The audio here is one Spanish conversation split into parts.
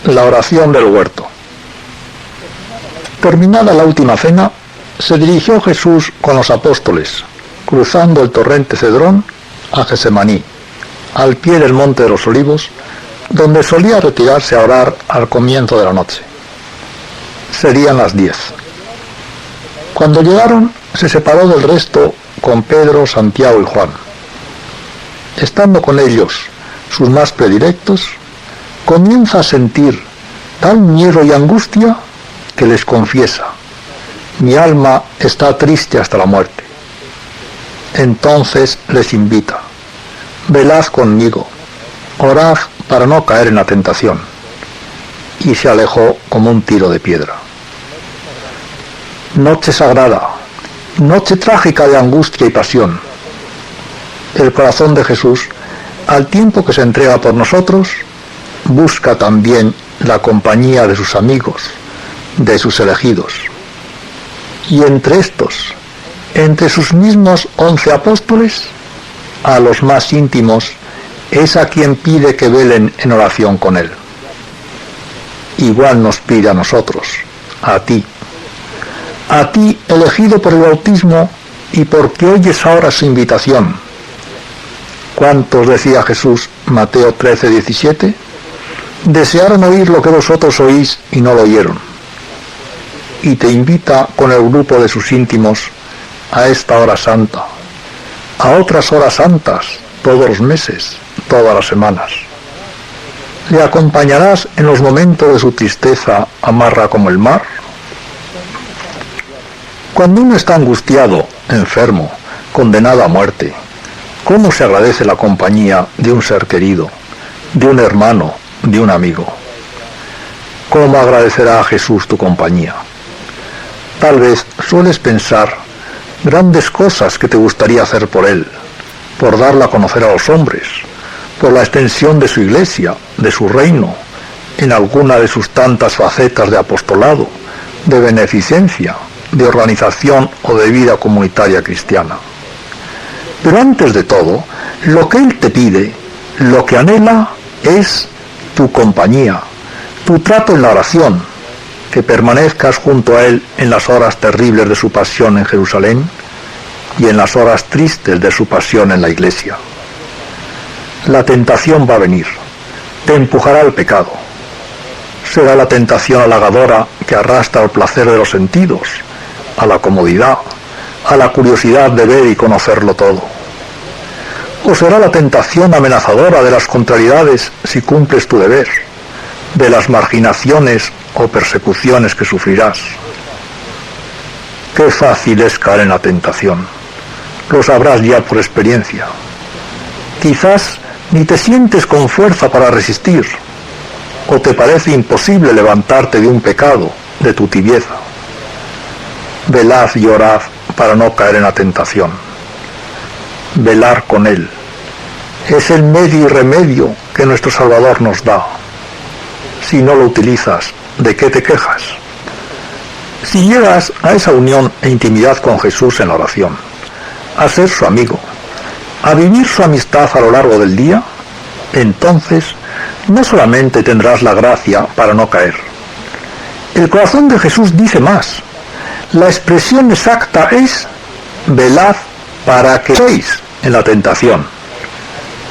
La oración del huerto. Terminada la última cena, se dirigió Jesús con los apóstoles, cruzando el torrente Cedrón, a Gesemaní, al pie del monte de los Olivos, donde solía retirarse a orar al comienzo de la noche. Serían las 10. Cuando llegaron, se separó del resto con Pedro, Santiago y Juan. Estando con ellos, sus más predilectos, comienza a sentir tal miedo y angustia que les confiesa: mi alma está triste hasta la muerte. Entonces les invita: velad conmigo, orad para no caer en la tentación. Y se alejó como un tiro de piedra. Noche sagrada, noche trágica de angustia y pasión. El corazón de Jesús, al tiempo que se entrega por nosotros, busca también la compañía de sus amigos, de sus elegidos. Y entre estos, entre sus mismos 11 apóstoles, a los más íntimos, es a quien pide que velen en oración con él. Igual nos pide a nosotros, a ti elegido por el bautismo y porque oyes ahora su invitación. ¿Cuántos, decía Jesús, Mateo 13, 17, desearon oír lo que vosotros oís y no lo oyeron? Y te invita con el grupo de sus íntimos a esta hora santa, a otras horas santas, todos los meses, todas las semanas. ¿Le acompañarás en los momentos de su tristeza amarga como el mar? Cuando uno está angustiado, enfermo, condenado a muerte, ¿cómo se agradece la compañía de un ser querido, de un hermano, de un amigo? ¿Cómo agradecerá a Jesús tu compañía? Tal vez sueles pensar grandes cosas que te gustaría hacer por Él, por darla a conocer a los hombres, por la extensión de su iglesia, de su reino, en alguna de sus tantas facetas de apostolado, de beneficencia, de organización o de vida comunitaria cristiana. Pero antes de todo, lo que Él te pide, lo que anhela, es tu compañía, tu trato en la oración, que permanezcas junto a Él en las horas terribles de su pasión en Jerusalén y en las horas tristes de su pasión en la iglesia. La tentación va a venir, te empujará al pecado. Será la tentación halagadora que arrastra al placer de los sentidos, a la comodidad, a la curiosidad de ver y conocerlo todo. O será la tentación amenazadora de las contrariedades si cumples tu deber, de las marginaciones o persecuciones que sufrirás. Qué fácil es caer en la tentación, lo sabrás ya por experiencia. Quizás ni te sientes con fuerza para resistir, o te parece imposible levantarte de un pecado, de tu tibieza. Velad y orad para no caer en la tentación. Velar con Él es el medio y remedio que nuestro Salvador nos da. Si no lo utilizas, ¿de qué te quejas? Si llegas a esa unión e intimidad con Jesús en la oración, a ser su amigo, a vivir su amistad a lo largo del día, entonces no solamente tendrás la gracia para no caer. El corazón de Jesús dice más. La expresión exacta es: velad para que seáis en la tentación.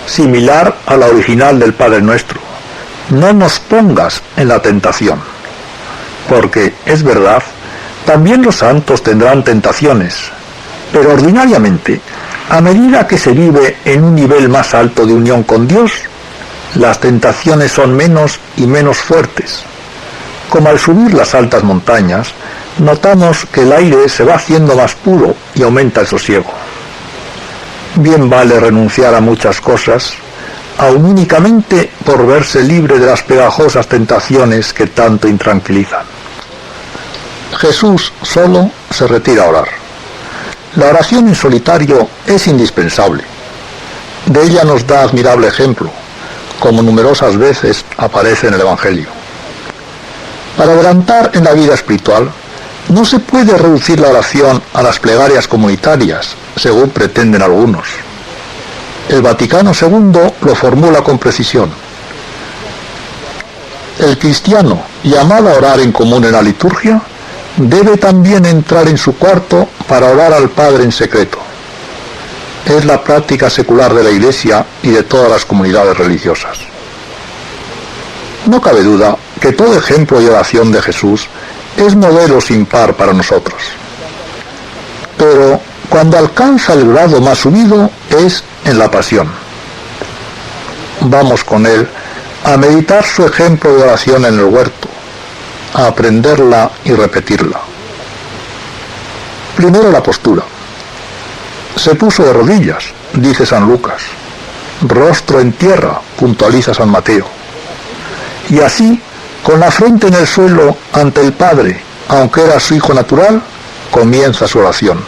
Similar a la original del Padre Nuestro. No nos pongas en la tentación. Porque, es verdad, también los santos tendrán tentaciones, pero ordinariamente, a medida que se vive en un nivel más alto de unión con Dios, las tentaciones son menos y menos fuertes. Como al subir las altas montañas, notamos que el aire se va haciendo más puro y aumenta el sosiego. Bien vale renunciar a muchas cosas, aun únicamente por verse libre de las pegajosas tentaciones que tanto intranquilizan. Jesús solo se retira a orar. La oración en solitario es indispensable. De ella nos da admirable ejemplo, como numerosas veces aparece en el Evangelio. Para adelantar en la vida espiritual, no se puede reducir la oración a las plegarias comunitarias, según pretenden algunos. El Vaticano II lo formula con precisión. El cristiano, llamado a orar en común en la liturgia, debe también entrar en su cuarto para orar al Padre en secreto. Es la práctica secular de la Iglesia y de todas las comunidades religiosas. No cabe duda que todo ejemplo de oración de Jesús es modelo sin par para nosotros. Pero cuando alcanza el grado más subido es en la pasión. Vamos con él a meditar su ejemplo de oración en el huerto, a aprenderla y repetirla. Primero la postura. Se puso de rodillas, dice San Lucas. Rostro en tierra, puntualiza San Mateo. Y así, con la frente en el suelo ante el Padre, aunque era su hijo natural, comienza su oración.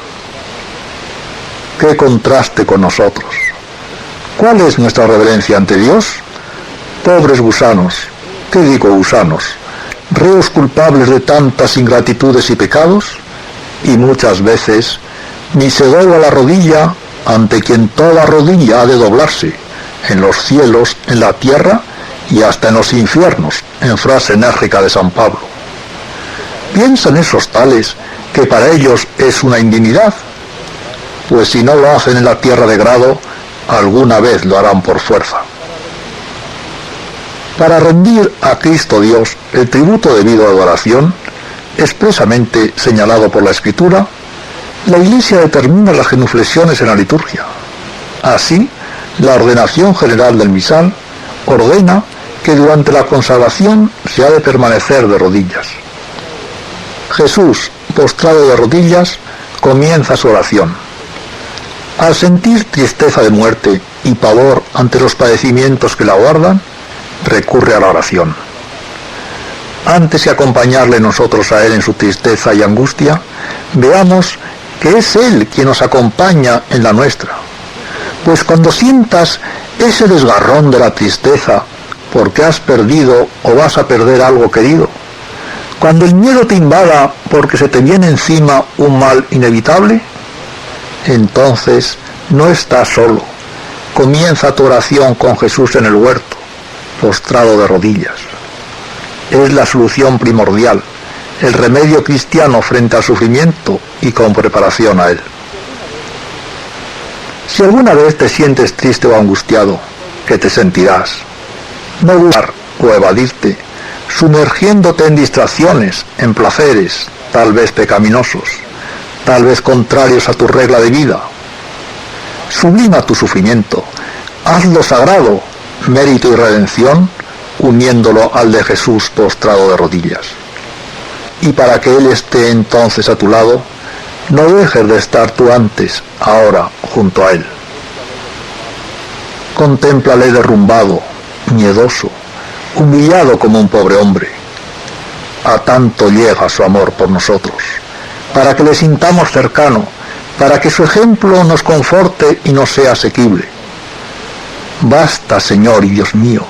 ¡Qué contraste con nosotros! ¿Cuál es nuestra reverencia ante Dios? Pobres gusanos, ¿qué digo gusanos? Reos culpables de tantas ingratitudes y pecados, y muchas veces ni se dobla la rodilla ante quien toda rodilla ha de doblarse, en los cielos, en la tierra y hasta en los infiernos, en frase enérgica de San Pablo. ¿Piensan esos tales que para ellos es una indignidad? Pues si no lo hacen en la tierra de grado, alguna vez lo harán por fuerza. Para rendir a Cristo Dios el tributo debido a adoración, expresamente señalado por la Escritura, la Iglesia determina las genuflexiones en la liturgia. Así, la ordenación general del misal ordena que durante la consagración se ha de permanecer de rodillas. Jesús, postrado de rodillas, comienza su oración. Al sentir tristeza de muerte y pavor ante los padecimientos que la aguardan, recurre a la oración. Antes de acompañarle nosotros a Él en su tristeza y angustia, veamos que es Él quien nos acompaña en la nuestra. Pues cuando sientas ese desgarrón de la tristeza porque has perdido o vas a perder algo querido, cuando el miedo te invada porque se te viene encima un mal inevitable, entonces no estás solo. Comienza tu oración con Jesús en el huerto, postrado de rodillas. Es la solución primordial, el remedio cristiano frente al sufrimiento y con preparación a él. Si alguna vez te sientes triste o angustiado, ¿qué te sentirás? No buscar o evadirte, sumergiéndote en distracciones, en placeres, tal vez pecaminosos, tal vez contrarios a tu regla de vida. Sublima tu sufrimiento, hazlo sagrado, mérito y redención, uniéndolo al de Jesús postrado de rodillas. Y para que Él esté entonces a tu lado, no dejes de estar tú antes, ahora, junto a Él. Contémplale derrumbado, miedoso, humillado como un pobre hombre. A tanto llega su amor por nosotros, para que le sintamos cercano, para que su ejemplo nos conforte y nos sea asequible. Basta, Señor y Dios mío,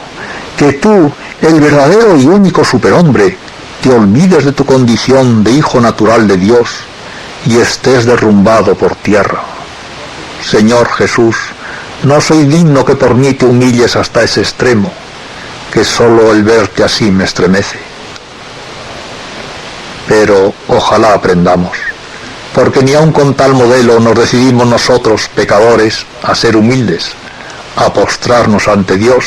que tú, el verdadero y único superhombre, te olvides de tu condición de hijo natural de Dios y estés derrumbado por tierra. Señor Jesús, no soy digno que por mí te humilles hasta ese extremo, que solo el verte así me estremece. Pero ojalá aprendamos, porque ni aun con tal modelo nos decidimos nosotros, pecadores, a ser humildes, a postrarnos ante Dios,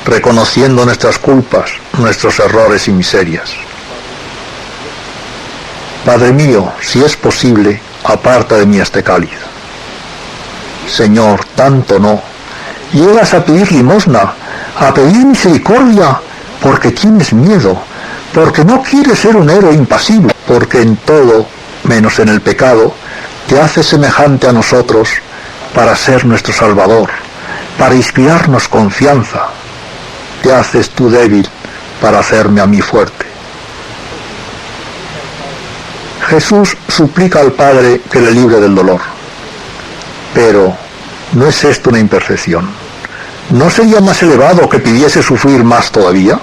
reconociendo nuestras culpas, nuestros errores y miserias. Padre mío, si es posible, aparta de mí este cáliz. Señor, tanto no. Llegas a pedir limosna, a pedir misericordia, porque tienes miedo, porque no quieres ser un héroe impasible, porque en todo, menos en el pecado, te haces semejante a nosotros para ser nuestro Salvador, para inspirarnos confianza. Te haces tú débil para hacerme a mí fuerte. Jesús suplica al Padre que le libre del dolor. Pero, ¿no es esto una imperfección? ¿No sería más elevado que pidiese sufrir más todavía?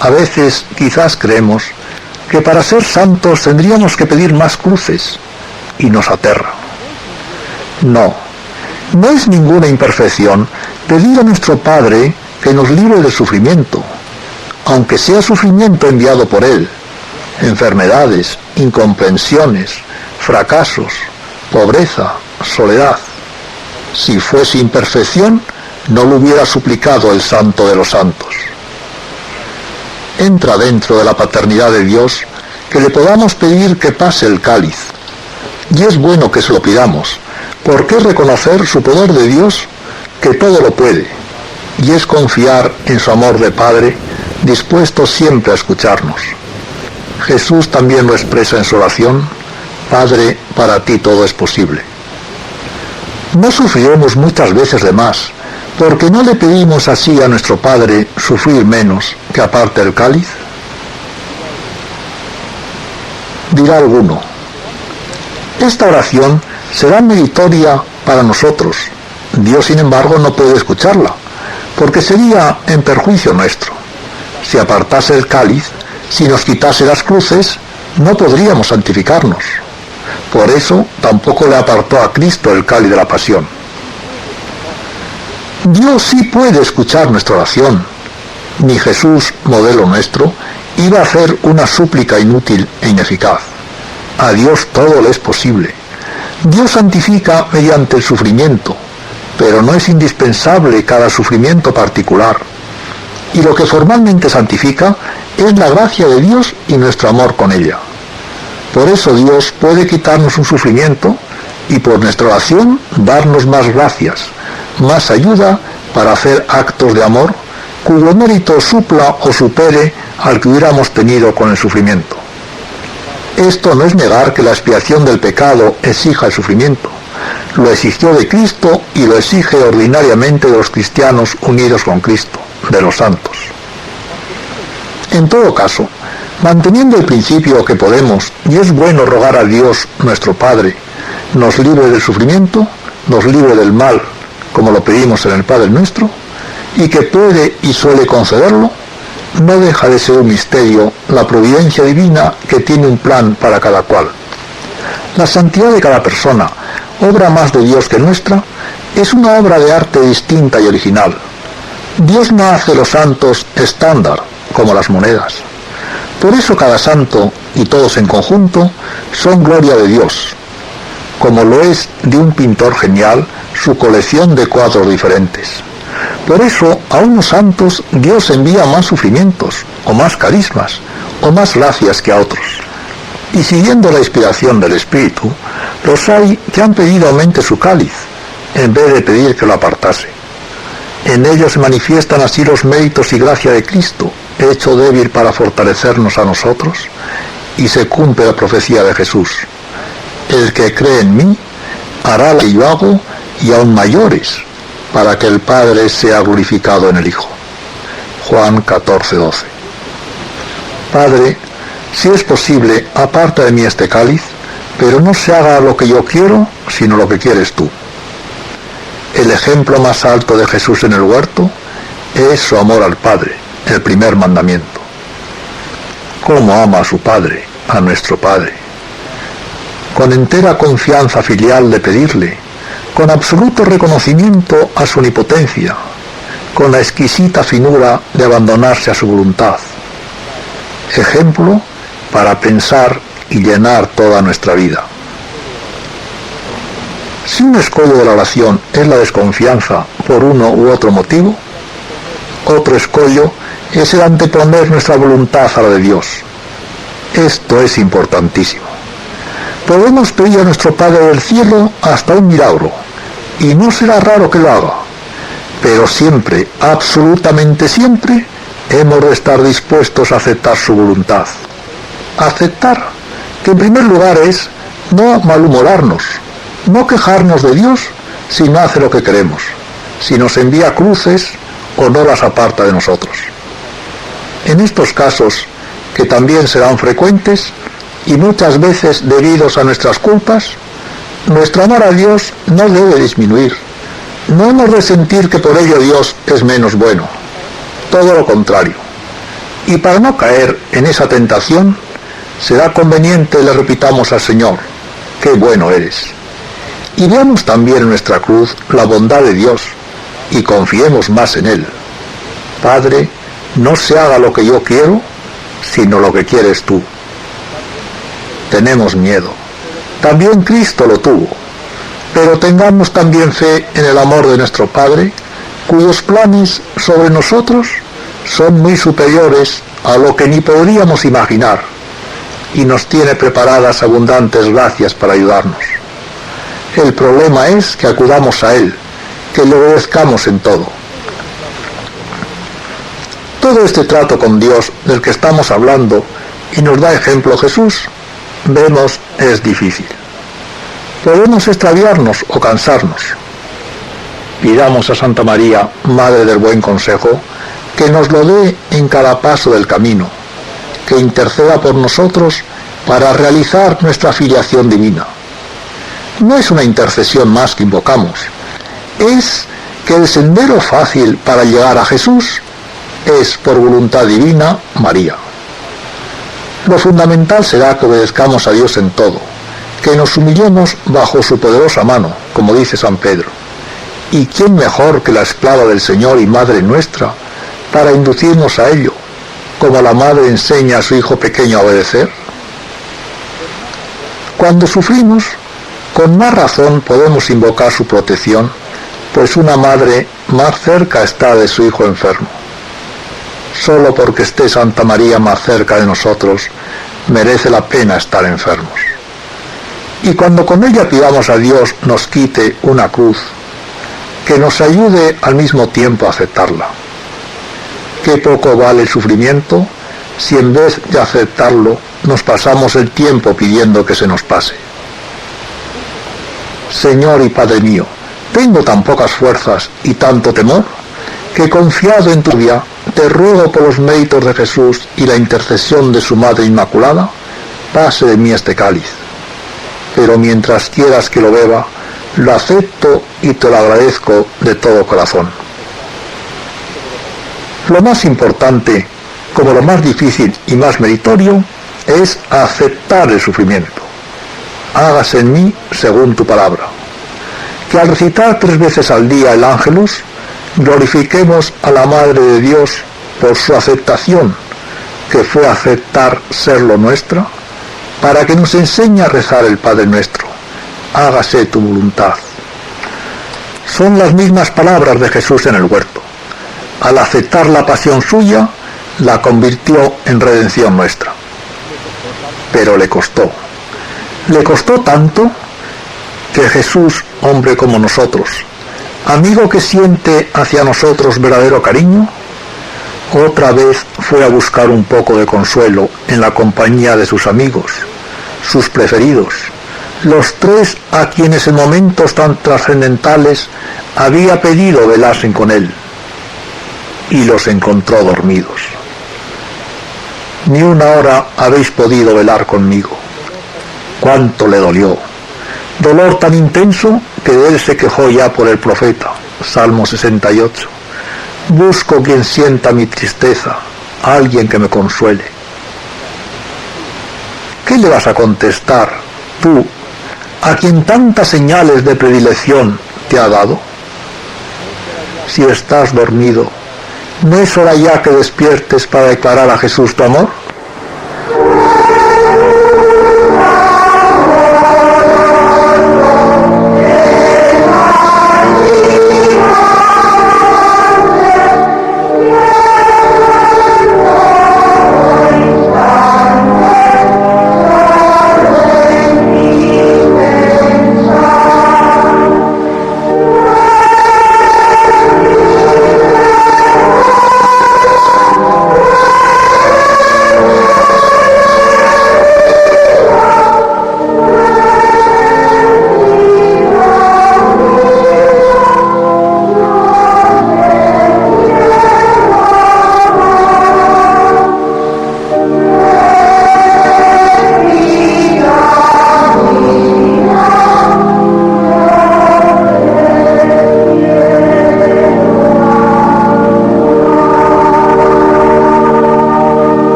A veces, quizás creemos que para ser santos tendríamos que pedir más cruces, y nos aterra. No, no es ninguna imperfección pedir a nuestro Padre que nos libre del sufrimiento. aunque sea sufrimiento enviado por Él, enfermedades, incomprensiones, fracasos, pobreza, soledad. Si fuese imperfección, no lo hubiera suplicado el Santo de los Santos. Entra dentro de la paternidad de Dios que le podamos pedir que pase el cáliz. Y es bueno que se lo pidamos, porque es reconocer su poder de Dios, que todo lo puede, y es confiar en su amor de Padre, dispuesto siempre a escucharnos. Jesús también lo expresa en su oración: Padre, para ti todo es posible. ¿No sufriremos muchas veces de más, porque no le pedimos así a nuestro Padre sufrir menos que aparte el cáliz? Dirá alguno: esta oración será meritoria para nosotros. Dios, sin embargo, no puede escucharla, porque sería en perjuicio nuestro. Si apartase el cáliz, si nos quitase las cruces, no podríamos santificarnos. Por eso tampoco le apartó a Cristo el cáliz de la pasión. Dios sí puede escuchar nuestra oración. Ni Jesús, modelo nuestro, iba a hacer una súplica inútil e ineficaz. A Dios todo le es posible. Dios santifica mediante el sufrimiento, pero no es indispensable cada sufrimiento particular. Y lo que formalmente santifica es la gracia de Dios y nuestro amor con ella. Por eso Dios puede quitarnos un sufrimiento y por nuestra oración darnos más gracias, más ayuda para hacer actos de amor cuyo mérito supla o supere al que hubiéramos tenido con el sufrimiento. Esto no es negar que la expiación del pecado exija el sufrimiento. Lo exigió de Cristo y lo exige ordinariamente de los cristianos unidos con Cristo, de los santos. En todo caso, manteniendo el principio que podemos, y es bueno rogar a Dios, nuestro Padre, nos libre del sufrimiento, nos libre del mal, como lo pedimos en el Padre Nuestro, y que puede y suele concederlo, no deja de ser un misterio la providencia divina que tiene un plan para cada cual. La santidad de cada persona, obra más de Dios que nuestra, es una obra de arte distinta y original. Dios no hace los santos estándar, como las monedas. Por eso cada santo, y todos en conjunto, son gloria de Dios, como lo es de un pintor genial su colección de cuadros diferentes. Por eso a unos santos Dios envía más sufrimientos, o más carismas, o más gracias que a otros. Y siguiendo la inspiración del Espíritu, los hay que han pedido aumente su cáliz, en vez de pedir que lo apartase. En ellos se manifiestan así los méritos y gracia de Cristo, hecho débil para fortalecernos a nosotros, y se cumple la profecía de Jesús: el que cree en mí hará lo que yo hago y aún mayores, para que el Padre sea glorificado en el Hijo. Juan 14:12. Padre, si es posible, aparta de mí este cáliz, pero no se haga lo que yo quiero, sino lo que quieres tú. El ejemplo más alto de Jesús en el huerto es su amor al Padre, el primer mandamiento. ¿Cómo ama a su Padre, a nuestro Padre? Con entera confianza filial de pedirle, con absoluto reconocimiento a su omnipotencia, con la exquisita finura de abandonarse a su voluntad. Ejemplo para pensar y llenar toda nuestra vida. Si un escollo de la oración es la desconfianza por uno u otro motivo, otro escollo es el anteponer nuestra voluntad a la de Dios. Esto es importantísimo. Podemos pedir a nuestro Padre del cielo hasta un milagro, y no será raro que lo haga, pero siempre, absolutamente siempre, hemos de estar dispuestos a aceptar su voluntad. Aceptar que en primer lugar es no malhumorarnos, no quejarnos de Dios si no hace lo que queremos, si nos envía cruces o no las aparta de nosotros. En estos casos, que también serán frecuentes y muchas veces debidos a nuestras culpas, nuestro amor a Dios no debe disminuir. No hemos de sentir que por ello Dios es menos bueno. Todo lo contrario. Y para no caer en esa tentación, será conveniente le repitamos al Señor: qué bueno eres. Y veamos también en nuestra cruz la bondad de Dios y confiemos más en Él. Padre, no se haga lo que yo quiero, sino lo que quieres tú. Tenemos miedo. También Cristo lo tuvo. Pero tengamos también fe en el amor de nuestro Padre, cuyos planes sobre nosotros son muy superiores a lo que ni podríamos imaginar, y nos tiene preparadas abundantes gracias para ayudarnos. El problema es que acudamos a Él, que le obedezcamos en todo. Todo este trato con Dios del que estamos hablando y nos da ejemplo Jesús, vemos, es difícil. Podemos extraviarnos o cansarnos. Pidamos a Santa María, Madre del Buen Consejo, que nos lo dé en cada paso del camino, que interceda por nosotros para realizar nuestra filiación divina. No es una intercesión más que invocamos, es que el sendero fácil para llegar a Jesús es, por voluntad divina, María. Lo fundamental será que obedezcamos a Dios en todo, que nos humillemos bajo su poderosa mano, como dice San Pedro. ¿Y quién mejor que la esclava del Señor y Madre nuestra para inducirnos a ello, como la madre enseña a su hijo pequeño a obedecer? Cuando sufrimos, con más razón podemos invocar su protección, pues una madre más cerca está de su hijo enfermo. Solo porque esté Santa María más cerca de nosotros, merece la pena estar enfermos. Y cuando con ella pidamos a Dios nos quite una cruz, que nos ayude al mismo tiempo a aceptarla. Qué poco vale el sufrimiento si en vez de aceptarlo nos pasamos el tiempo pidiendo que se nos pase. Señor y Padre mío, tengo tan pocas fuerzas y tanto temor, que confiado en tu vía, te ruego por los méritos de Jesús y la intercesión de su Madre Inmaculada, pase de mí este cáliz. Pero mientras quieras que lo beba, lo acepto y te lo agradezco de todo corazón. Lo más importante, como lo más difícil y más meritorio, es aceptar el sufrimiento. Hágase en mí según tu palabra. Que al recitar 3 veces al día el Ángelus, glorifiquemos a la Madre de Dios por su aceptación, que fue aceptar serlo nuestra, para que nos enseñe a rezar el Padre Nuestro. Hágase tu voluntad. Son las mismas palabras de Jesús en el huerto. Al aceptar la pasión suya, la convirtió en redención nuestra. Pero le costó. Le costó tanto que Jesús, hombre como nosotros, amigo que siente hacia nosotros verdadero cariño, otra vez fue a buscar un poco de consuelo en la compañía de sus amigos, sus preferidos, los 3 a quienes en momentos tan trascendentales había pedido velasen con él, y los encontró dormidos. Ni una hora habéis podido velar conmigo. Cuánto le dolió. Dolor tan intenso que de él se quejó ya por el profeta. Salmo 68. Busco quien sienta mi tristeza, alguien que me consuele. ¿Qué le vas a contestar, tú, a quien tantas señales de predilección te ha dado? Si estás dormido, ¿no es hora ya que despiertes para declarar a Jesús tu amor?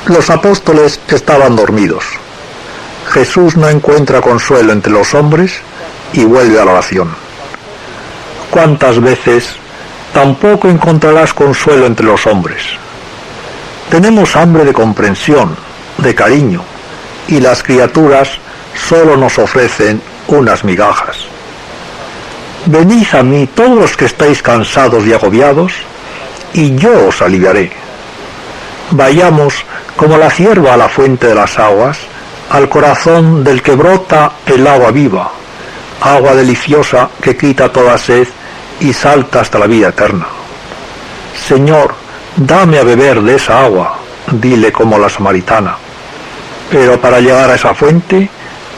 Los apóstoles estaban dormidos. Jesús no encuentra consuelo entre los hombres y vuelve a la oración. ¿Cuántas veces tampoco encontrarás consuelo entre los hombres. Tenemos hambre de comprensión, de cariño, y las criaturas solo nos ofrecen unas migajas. Venid a mí todos los que estáis cansados y agobiados, y yo os aliviaré. Vayamos como la cierva a la fuente de las aguas, al corazón del que brota el agua viva, agua deliciosa que quita toda sed y salta hasta la vida eterna. Señor, dame a beber de esa agua, dile como la samaritana. Pero para llegar a esa fuente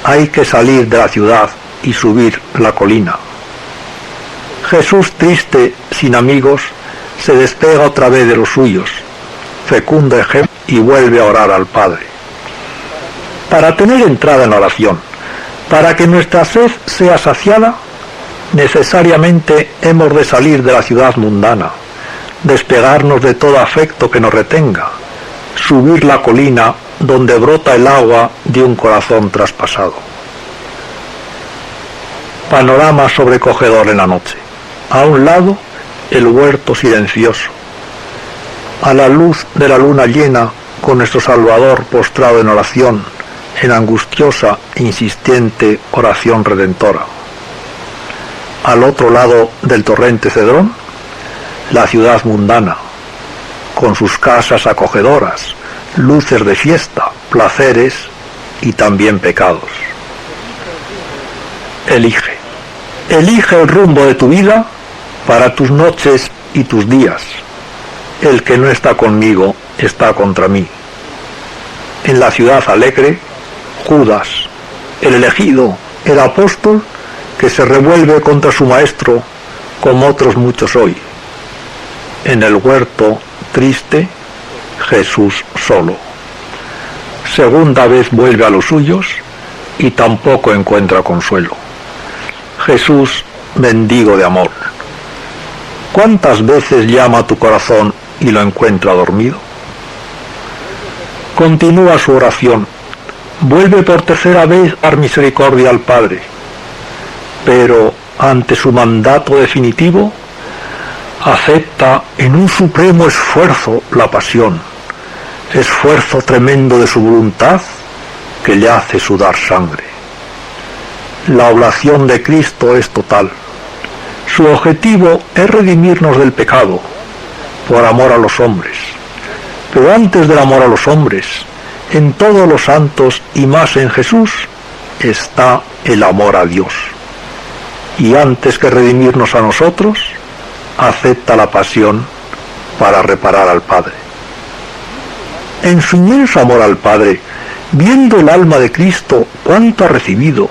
hay que salir de la ciudad y subir la colina. Jesús, triste, sin amigos, se despega otra vez de los suyos, fecunda ejemplo, y vuelve a orar al Padre. Para tener entrada en la oración, para que nuestra sed sea saciada, necesariamente hemos de salir de la ciudad mundana, despegarnos de todo afecto que nos retenga, subir la colina donde brota el agua de un corazón traspasado. Panorama sobrecogedor en la noche. A un lado, el huerto silencioso. A la luz de la luna llena, con nuestro Salvador postrado en oración, en angustiosa e insistente oración redentora. Al otro lado del torrente Cedrón, la ciudad mundana, con sus casas acogedoras, luces de fiesta, placeres y también pecados. Elige el rumbo de tu vida para tus noches y tus días. El que no está conmigo está contra mí. En la ciudad alegre, Judas, el elegido, el apóstol, que se revuelve contra su maestro, como otros muchos hoy. En el huerto triste, Jesús solo. Segunda vez vuelve a los suyos y tampoco encuentra consuelo. Jesús, mendigo de amor. ¿Cuántas veces llama a tu corazón y lo encuentra dormido? Continúa su oración. Vuelve por tercera vez a dar misericordia al Padre. Pero ante su mandato definitivo, acepta en un supremo esfuerzo la pasión, esfuerzo tremendo de su voluntad que le hace sudar sangre. La oblación de Cristo es total. Su objetivo es redimirnos del pecado, por amor a los hombres. Pero antes del amor a los hombres, en todos los santos y más en Jesús, está el amor a Dios. Y antes que redimirnos a nosotros, acepta la pasión para reparar al Padre. En su inmenso amor al Padre, viendo el alma de Cristo cuánto ha recibido,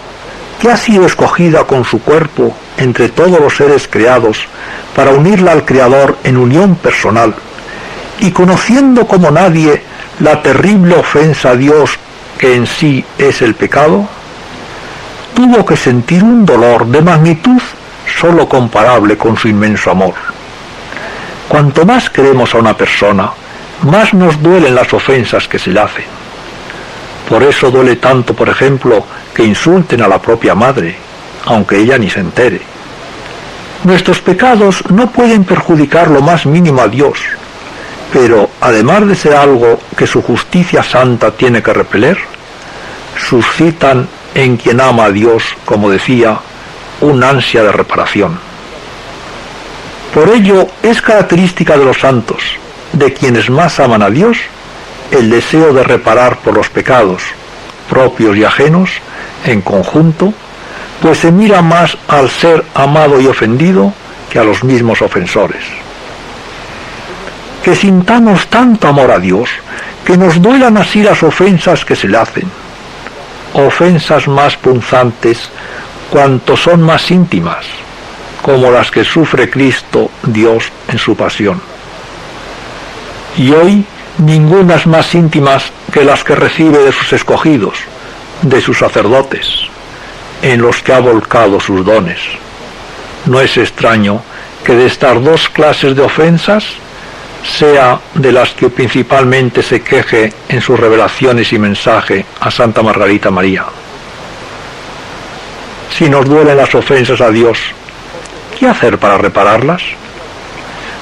que ha sido escogida con su cuerpo entre todos los seres creados para unirla al Creador en unión personal, y conociendo como nadie la terrible ofensa a Dios que en sí es el pecado, tuvo que sentir un dolor de magnitud solo comparable con su inmenso amor. Cuanto más queremos a una persona, más nos duelen las ofensas que se le hacen. Por eso duele tanto, por ejemplo, que insulten a la propia madre, aunque ella ni se entere. Nuestros pecados no pueden perjudicar lo más mínimo a Dios, pero además de ser algo que su justicia santa tiene que repeler, suscitan en quien ama a Dios, como decía, una ansia de reparación. Por ello es característica de los santos, de quienes más aman a Dios, el deseo de reparar por los pecados, propios y ajenos, en conjunto, pues se mira más al ser amado y ofendido que a los mismos ofensores. Que sintamos tanto amor a Dios, que nos duelan así las ofensas que se le hacen, ofensas más punzantes cuanto son más íntimas, como las que sufre Cristo Dios en su pasión. Y hoy ningunas más íntimas que las que recibe de sus escogidos, de sus sacerdotes, en los que ha volcado sus dones. No es extraño que de estas dos clases de ofensas sea de las que principalmente se queje en sus revelaciones y mensaje a Santa Margarita María. Si nos duelen las ofensas a Dios, ¿qué hacer para repararlas?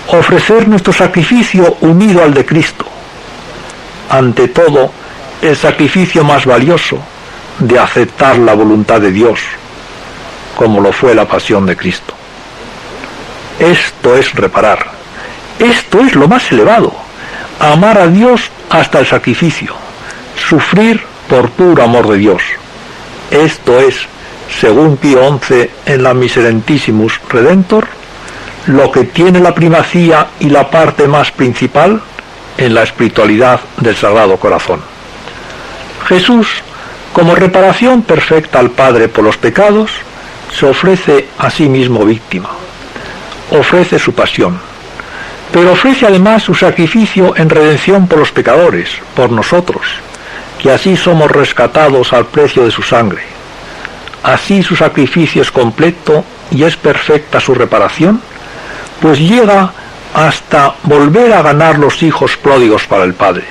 ofrecer nuestro sacrificio unido al de Cristo. Ante todo, el sacrificio más valioso de aceptar la voluntad de Dios, como lo fue la pasión de Cristo. Esto es reparar. Esto es lo más elevado. Amar a Dios hasta el sacrificio. Sufrir por puro amor de Dios. Esto es, según Pío XI en la Miserentissimus Redentor, lo que tiene la primacía y la parte más principal en la espiritualidad del Sagrado Corazón. Jesús, como reparación perfecta al Padre por los pecados, se ofrece a sí mismo víctima. Ofrece su pasión, pero ofrece además su sacrificio en redención por los pecadores, por nosotros, que así somos rescatados al precio de su sangre. Así su sacrificio es completo y es perfecta su reparación, pues llega hasta volver a ganar los hijos pródigos para el Padre.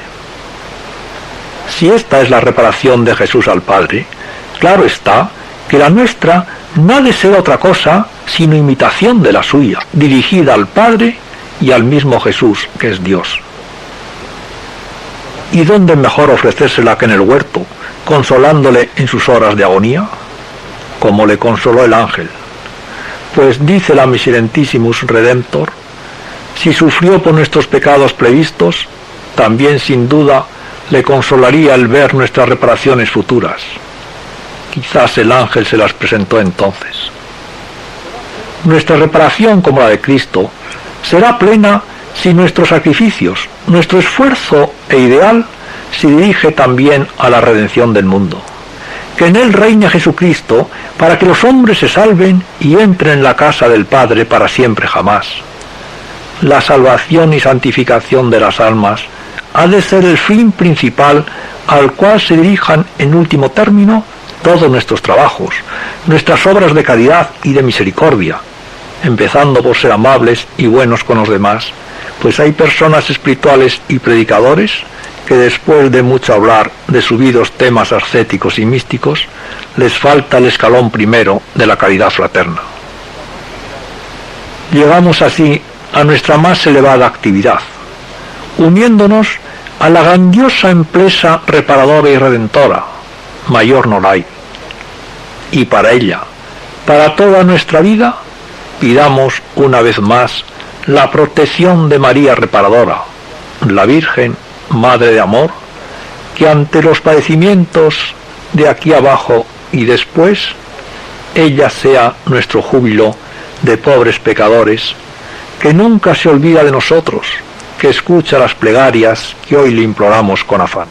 Si esta es la reparación de Jesús al Padre, claro está que la nuestra no ha de ser otra cosa sino imitación de la suya, dirigida al Padre y al mismo Jesús, que es Dios. ¿Y dónde mejor ofrecérsela que en el huerto, consolándole en sus horas de agonía? Como le consoló el ángel. Pues dice la Miserentissimus Redentor, si sufrió por nuestros pecados previstos, también sin duda le consolaría el ver nuestras reparaciones futuras. Quizás el ángel se las presentó entonces. Nuestra reparación, como la de Cristo, será plena si nuestros sacrificios, nuestro esfuerzo e ideal se dirige también a la redención del mundo. Que en él reine Jesucristo para que los hombres se salven y entren en la casa del Padre para siempre jamás. La salvación y santificación de las almas ha de ser el fin principal al cual se dirijan en último término todos nuestros trabajos, nuestras obras de caridad y de misericordia, empezando por ser amables y buenos con los demás, pues hay personas espirituales y predicadores que después de mucho hablar de subidos temas ascéticos y místicos, les falta el escalón primero de la caridad fraterna. Llegamos así a nuestra más elevada actividad, uniéndonos a la grandiosa empresa reparadora y redentora, mayor no la hay. Y para ella, para toda nuestra vida, pidamos una vez más la protección de María Reparadora, la Virgen, Madre de Amor, que ante los padecimientos de aquí abajo y después, ella sea nuestro júbilo de pobres pecadores, que nunca se olvida de nosotros, que escucha las plegarias que hoy le imploramos con afán.